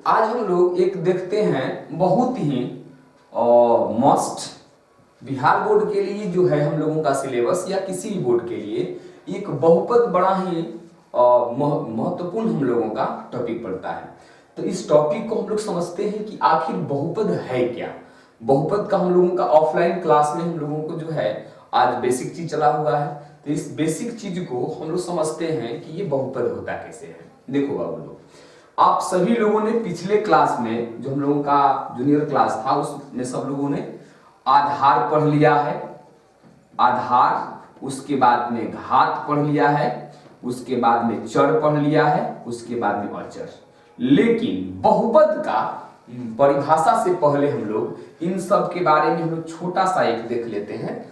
आज हम लोग एक देखते हैं बहुत ही मस्ट बिहार बोर्ड के लिए जो है हम लोगों का सिलेबस या किसी भी बोर्ड के लिए एक बहुपद बड़ा ही महत्वपूर्ण हम लोगों का टॉपिक पड़ता है। तो इस टॉपिक को हम लोग समझते हैं कि आखिर बहुपद है क्या। बहुपद का हम लोगों का ऑफलाइन क्लास में हम लोगों को जो है आज बेसिक चीज चला हुआ है। तो इस बेसिक चीज को हम लोग समझते हैं कि ये बहुपद होता कैसे है। देखो बाबू लोग, आप सभी लोगों ने पिछले क्लास में जो हम लोगों का जूनियर क्लास था उसमें सब लोगों ने आधार पढ़ लिया है। आधार, उसके बाद में घात पढ़ लिया है, उसके बाद में चर पढ़ लिया है, उसके बाद में अचर। लेकिन बहुपद का परिभाषा से पहले हम लोग इन सब के बारे में हम लोग छोटा सा एक देख लेते हैं।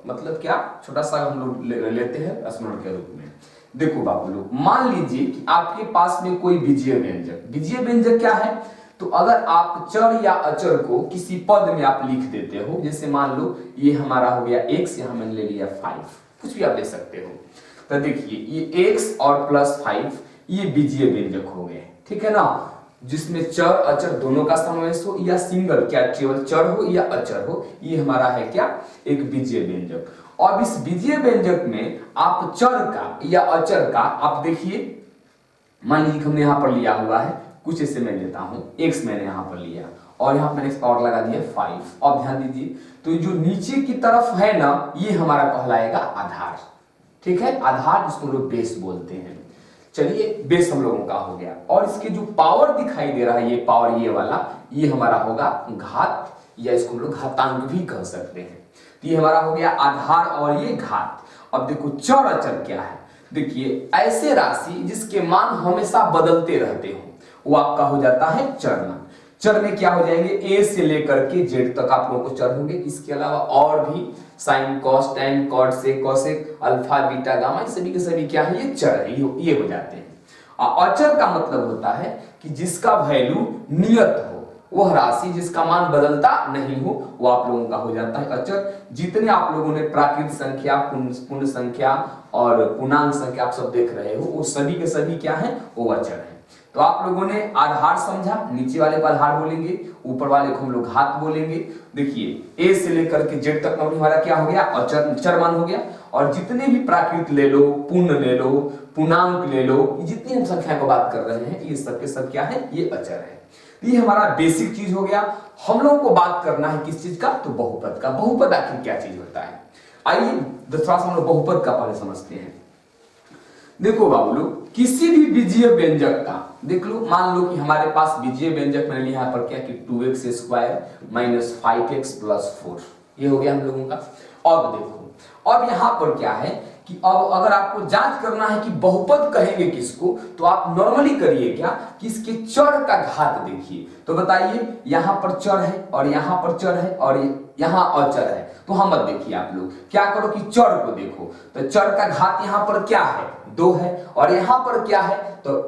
मतलब क्या, छोटा सा हम लोग लेते हैं स्मरण के रूप में। देखो बाबू लोग, मान लीजिए कि आपके पास में कोई बीजीय व्यंजक, बीजीय व्यंजक क्या है, तो अगर आप चर या अचर को किसी पद में आप लिख देते हो, जैसे मान लो ये हमारा हो गया x, यहां मैंने ले लिया 5, कुछ भी आप ले सकते हो। तो देखिए ये x और प्लस 5 ये बीजीय व्यंजक हो गए, ठीक है ना, जिसमें चर अचर दोनों का समावेश हो या सिंगल, क्या केवल चर हो या अचर हो, ये हमारा है क्या, एक बीजीय व्यंजक। और इस बीजीय व्यंजक में आप चर का या अचर का आप देखिए, मान लीजिए हमने यहां पर लिया हुआ है, कुछ ऐसे मैं लेता हूं, x मैंने यहां पर लिया और यहां मैंने और लगा दिया 5। अब ध्यान दीजिए, तो जो नीचे की तरफ है ना, ये हमारा कहलाएगा आधार, ठीक है, आधार जिसको लोग बेस बोलते हैं। चलिए बेस हम लोगों का हो गया, और इसके जो पावर दिखाई दे रहा है, ये पावर ये वाला, ये हमारा होगा घात, या इसको हम लोग घातांक भी कह सकते हैं। तो ये हमारा हो गया आधार और ये घात। अब देखो चर अचर क्या है, देखिए ऐसे राशि जिसके मान हमेशा बदलते रहते हो वो आपका हो जाता है चर मान। चर में क्या हो जाएंगे, ए से लेकर के जेड तक आप लोगों को चर होंगे। इसके अलावा और भी साइन कॉस टैन कॉट से कोसेक अल्फा बीटा गामा, ये सभी के सभी क्या है, ये चर है, ये हो जाते हैं। अचर का मतलब होता है कि जिसका वैल्यू नियत हो, वह राशि जिसका मान बदलता नहीं हो, वो आप लोगों का हो जाता है अचर। जितने आप लोगों ने प्राकृत संख्या, पूर्ण संख्या और पूर्णांक संख्या आप सब देख रहे हो, वो सभी के सभी क्या है, वो अचर है। तो आप लोगों ने आधार समझा, नीचे वाले को आधार बोलेंगे, ऊपर वाले को हम लोग घात बोलेंगे। देखिए ए से लेकर के जेड तक हमारा क्या हो गया, अचर, चर मान हो गया। और जितने भी प्राकृत ले लो, पूर्ण ले लो, पूर्णांक ले लो, जितनी हम संख्या को बात कर रहे हैं, ये सब के सब क्या है, ये अचर है। ये हमारा बेसिक चीज हो गया। हम लोगों को बात करना है किस चीज का, तो बहुपद का। बहुपद आखिर क्या चीज होता है, आइए थोड़ा सा हम लोग बहुपद का पहले समझते हैं। देखो बाबू लोग, किसी भी बीजीय व्यंजक का देख लो, मान लो कि हमारे पास बीजीय व्यंजक मैंने यहाँ पर क्या कि 2x square minus 5x plus 4, ये हो गया हम लोगों का। अब देखो, अब यहाँ पर क्या है कि अब अगर आपको जांच करना है कि बहुपद कहेंगे किसको, तो आप नॉर्मली करिए क्या कि इसके चर का घात देखिए। तो बताइए, यहाँ पर चर है और यहाँ पर चर है और यहाँ अचर है, तो हम मत देखिए, आप लोग क्या करो कि चर को देखो। तो चर का घात यहाँ पर क्या है, 2 है, और यहाँ पर क्या है, तो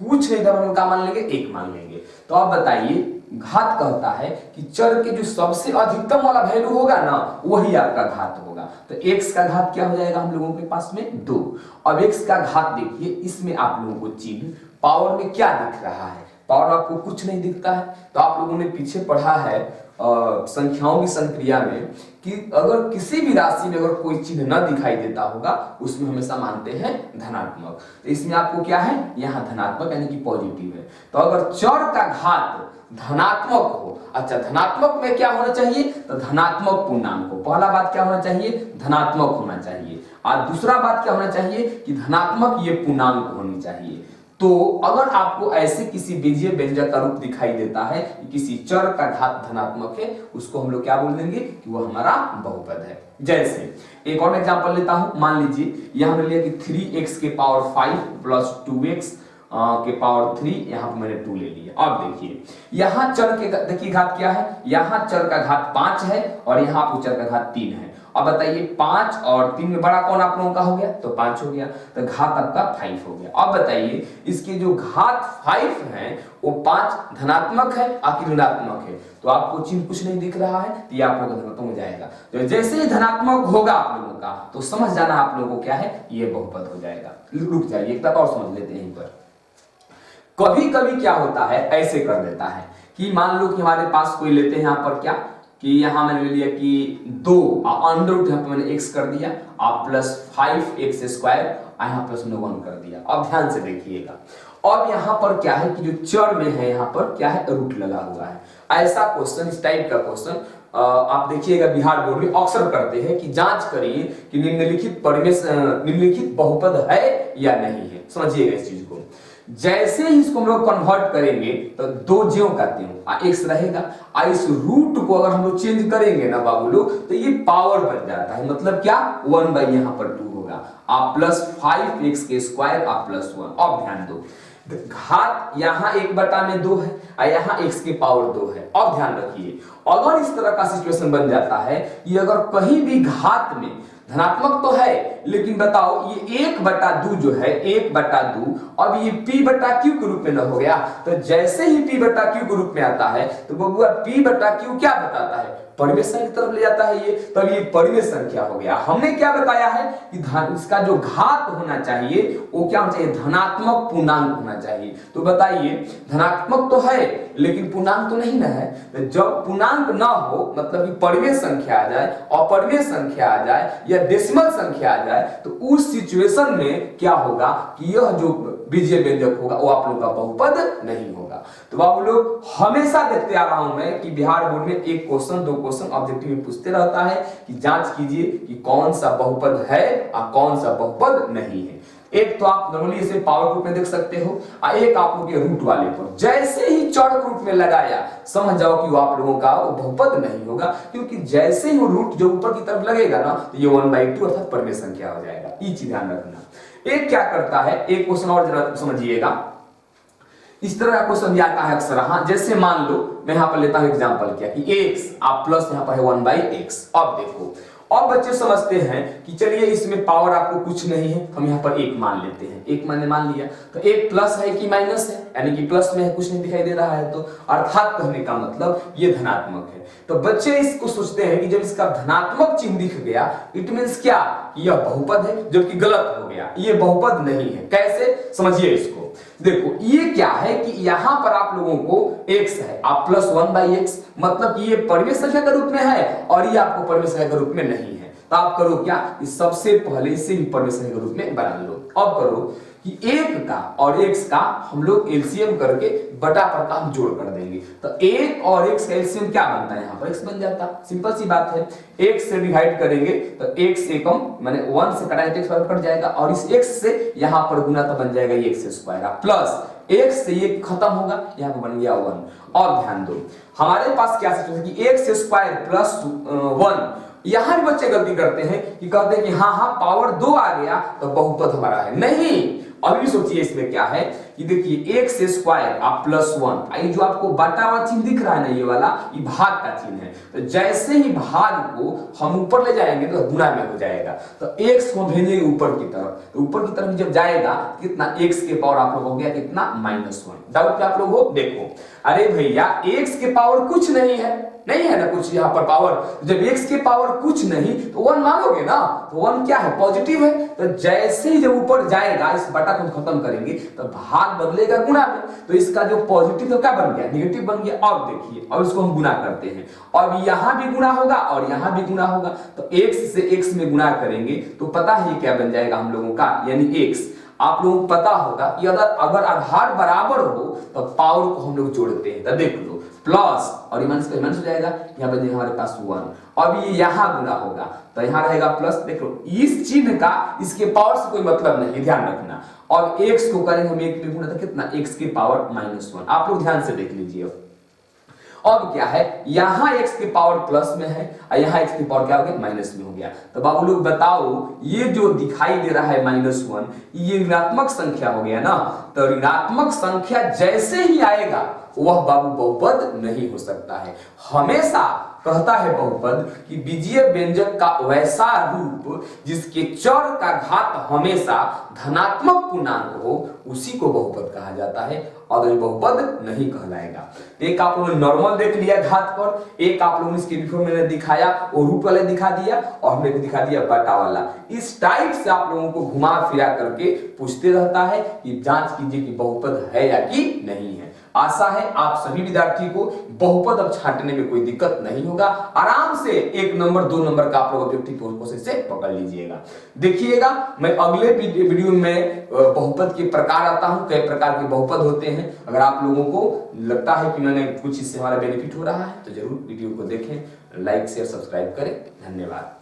कुछ इधर हम क्या मान लेंगे, 1 मान लेंगे। तो आप बताइए, घात कहता है कि चर के जो सबसे अधिकतम वाला वैल्यू होगा ना, वही आपका घात होगा। तो x का घात क्या हो जाएगा हम लोगों के पास में 2। अब x का घात देखिए, इसमें आप लोगों को चिन्ह पावर में क्या दिख रहा है, पावर आपको कुछ नहीं दिखता है। तो आप लोगों ने पीछे पढ़ा है संख्याओं की संक्रिया में कि अगर किसी भी राशि में अगर कोई चिन्ह न दिखाई देता होगा, उसमें हमेशा मानते हैं धनात्मक। तो इसमें आपको क्या है, यहाँ धनात्मक यानी कि पॉजिटिव है। तो अगर चर का घात धनात्मक हो, अच्छा धनात्मक में क्या होना चाहिए, तो धनात्मक पूर्णांक हो। पहला बात क्या होना चाहिए, धनात्मक होना चाहिए, और दूसरा बात क्या होना चाहिए कि धनात्मक ये पूर्णांक होनी चाहिए। तो अगर आपको ऐसे किसी बीजीय व्यंजक का रूप दिखाई देता है कि किसी चर का घात धनात्मक है, उसको हम लोग क्या बोल देंगे कि वो हमारा बहुपद है। जैसे एक और एग्जांपल लेता हूं, मान लीजिए यहां हमने लिया कि 3x के पावर 5 प्लस 2x के पावर 3, यहां पर मैंने 2 ले लिया। अब देखिए यहां चर के देखिए घात क्या है, यहां चर का घात 5 है और यहां पर चर का घात 3 है। अब बताइए 5 और 3 में बड़ा कौन आप लोगों का हो गया, तो 5 हो गया, तो घात आपका 5 हो गया। अब बताइए इसके जो घात 5 है वो 5 धनात्मक है आखिर ऋणात्मक है, तो आपको चिन्ह कुछ नहीं दिख रहा है, तो ये आप लोगों का धनात्मक हो जाएगा। तो जैसे ही धनात्मक होगा आप लोगों का, तो समझ जाना आप लोगों को क्या है, ये बहुपद हो जाएगा। रुक जाइए एक बार और समझ लेते हैं। यहीं पर कभी कभी क्या होता है, ऐसे कर देता है कि मान लो कि हमारे पास कोई लेते हैं यहाँ पर क्या कि यहाँ मैंने ले लिया कि 2 अंडर रूट यहाँ पर मैंने x कर दिया और प्लस 5x स्क्वायर यहाँ प्लस 1 कर दिया। अब ध्यान से देखिएगा, अब यहाँ पर क्या है कि जो चर में है यहाँ पर क्या है, रूट लगा हुआ है। ऐसा क्वेश्चन, इस टाइप का क्वेश्चन आप देखिएगा बिहार बोर्ड में अक्सर करते हैं कि जांच करिए कि निम्नलिखित बहुपद है या नहीं है। समझिएगा इस चीज को, जैसे ही इसको हम लोग कन्वर्ट करेंगे तो 2 ज्यों का त्यों एक्स रहेगा, इस रूट को अगर हम लोग चेंज करेंगे ना बाबू लोग तो ये पावर बन जाता है। मतलब क्या, 1 यहाँ पर 2 होगा आप प्लस 5x के स्क्वायर आप प्लस 1। अब ध्यान दो, घात यहाँ 1/2 है और यहाँ x के पावर 2 है। अब ध्यान रखिए, अगर इस तरह का सिचुएशन बन जाता है कि अगर कहीं भी घात में धनात्मक तो है लेकिन बताओ ये 1/2 जो है 1/2 अब ये p/q के रूप में न हो गया, तो जैसे ही p/q के रूप में आता है तो बबुआ p/q क्या बताता है, परिमेय संख्या की तरफ ले जाता है ये, तब ये परिमेय संख्या हो गया। हमने क्या बताया है कि इसका जो घात होना चाहिए वो क्या होना चाहिए, धनात्मक पूर्णांक होना चाहिए। तो बताइए धनात्मक तो है लेकिन पूर्णांक तो नहीं ना है, तो जब पूर्णांक ना हो मतलब कि परिमेय संख्या आ जाए, अपरिमेय संख्या आ जाए या डेसिमल संख्या आ जाए तो उस सिचुएशन में क्या होगा कि यह जो बीजीय व्यंजक होगा वो आप लोगों का बहुपद नहीं होगा। तो बाबू लोग हमेशा देखते आ रहा हूं मैं कि बिहार बोर्ड में 1 क्वेश्चन 2 क्वेश्चन ऑब्जेक्टिव में पूछते रहता है कि जांच कीजिए कि कौन सा बहुपद है और कौन सा बहुपद नहीं है। एक तो आप नॉर्मली इसे पावर रूप में देख सकते हो और एक आप लोग के रूट वाले पर जैसे ही चौड़ रूट में लगाया समझ जाओ कि वो आप लोगों का वो बहुपद नहीं होगा, क्योंकि जैसे ही वो रूट जो ऊपर की तरफ लगेगा ना तो ये 1/2 अर्थात परिमेय संख्या हो जाएगा। ये चीज ध्यान रखना। एक क्या करता है, एक क्वेश्चन और जरा समझिएगा, इस तरह का क्वेश्चन आता है अक्सर। हाँ, जैसे मान लो मैं यहां पर लेता हूं एग्जांपल क्या कि x आप प्लस यहां पर है 1/x। अब देखो, अब बच्चे समझते हैं कि चलिए इसमें पावर आपको कुछ नहीं है, हम यहाँ पर 1 मान लेते हैं। 1 मैंने मान लिया तो 1 प्लस है कि माइनस है, यानी कि प्लस में है, कुछ नहीं दिखाई दे रहा है, तो अर्थात कहने का मतलब ये धनात्मक है। तो बच्चे इसको सोचते हैं कि जब इसका धनात्मक चिन्ह दिख गया इट मींस क्या, यह बहुपद है, जबकि गलत हो गया, ये बहुपद नहीं है। कैसे, समझिए इसको। देखो ये क्या है कि यहां पर आप लोगों को x है, आप प्लस 1/x मतलब कि ये परिमेय संख्या के रूप में है और ये आपको परिमेय संख्या के रूप में नहीं है। तो आप करो क्या, इस सबसे पहले इसे भी परिमेय संख्या के रूप में बना लो। अब करो कि 1 का और x का हम लोग एलसीएम करके बटा पर का हम जोड़ कर देंगे, तो 1 और x का एलसीएम क्या बनता है, यहाँ पर x बन जाता। सिंपल सी बात है, x से डिवाइड करेंगे तो x एकम माने 1 से कटाएंगे तो x पर कट जाएगा और इस x से यहाँ पर गुना तो बन जाएगा ये x स्क्वायर प्लस x से ये खत्म होगा, यहाँ पर बन गया 1। और ध्यान दो हमारे पास क्या सिचुएशन कि x स्क्वायर प्लस 1, यहां भी बच्चे गलती करते हैं कि कहते हैं कि हाँ पावर 2 आ गया तो बहुपद हमारा है। नहीं, अभी भी सोचिए इसमें क्या है कि देखिए x स्क्वायर आप प्लस 1, ये जो आपको बटा हुआ चिन्ह दिख रहा है ना ये वाला, ये भाग का चिन्ह है। तो जैसे ही भाग को हम ऊपर ले जाएंगे तो गुना में हो जाएगा, तो x को भेजेंगे ऊपर की तरफ, तो ऊपर की तरफ जब जाएगा कितना x के पावर आप लोग हो गया कितना -1। डाउट क्या आप लोग हो, देखो अरे भैया x के पावर कुछ नहीं है, नहीं है ना कुछ यहाँ पर पावर, जब x के पावर कुछ नहीं तो 1 मानोगे ना, तो 1 क्या है, पॉजिटिव है। तो जैसे ही जब ऊपर जाएगा इस बटा को खत्म करेंगे तो भाग बदलेगा गुना में, तो इसका जो पॉजिटिव तो क्या बन गया, नेगेटिव बन गया। अब देखिए अब इसको हम गुना करते हैं, अब यहाँ भी गुना होगा और यहाँ भी गुना होगा, तो x से x में गुना करेंगे तो पता है क्या बन जाएगा हम लोगों का, यानी x। आप लोगों को पता होगा कि अगर आधार बराबर हो तो पावर को हम लोग जोड़ते हैं, तो देख लो प्लस और माइनस का माइनस हो जाएगा, यहाँ बन जाएगा हमारे पास 1। अब ये यहाँ गुना होगा तो यहाँ रहेगा प्लस। देखो इस चिन्ह का इसके पावर से कोई मतलब नहीं, ध्यान रखना। और x को करेंगे हम 1 में गुना तो कितना, x की पावर -1। आप लोग ध्यान से देख लीजिए। अब क्या है, यहां x की पावर प्लस में है और यहां x की पावर क्या हो गया, माइनस में हो गया। तो बाबू लोग बताओ ये जो दिखाई दे रहा है -1 ये ऋणात्मक संख्या हो गया ना, तो ऋणात्मक संख्या जैसे ही आएगा वह बाबू बहुपद नहीं हो सकता है। हमेशा कहता है बहुपद कि बीजीय व्यंजक का वैसा रूप जिसके चर का घात हमेशा धनात्मक पूर्णांक हो उसी को बहुपद कहा जाता है, और ये बहुपद नहीं कहलाएगा। एक आप लोगों ने नॉर्मल देख लिया घात पर, एक आप लोगों ने इसके बिफोर मैंने दिखाया वो रूट वाले दिखा दिया, और हमने दिखा दिया बटा वाला। इस टाइप से आप लोगों को घुमा फिरा करके पूछते रहता है कि जांच कीजिए कि बहुपद है या कि नहीं है। आशा है आप सभी विद्यार्थी को बहुपद अब छांटने में कोई दिक्कत नहीं होगा, आराम से 1 नंबर 2 नंबर का आप लोग ऑब्जेक्टिव प्रोसेस से पकड़ लीजिएगा। देखिएगा मैं अगले वीडियो में बहुपद के प्रकार आता हूं, कई प्रकार के बहुपद होते हैं। अगर आप लोगों को लगता है कि मैंने कुछ इससे हमारा बेनिफिट हो रहा है तो जरूर वीडियो को देखें, लाइक शेयर सब्सक्राइब करें। धन्यवाद।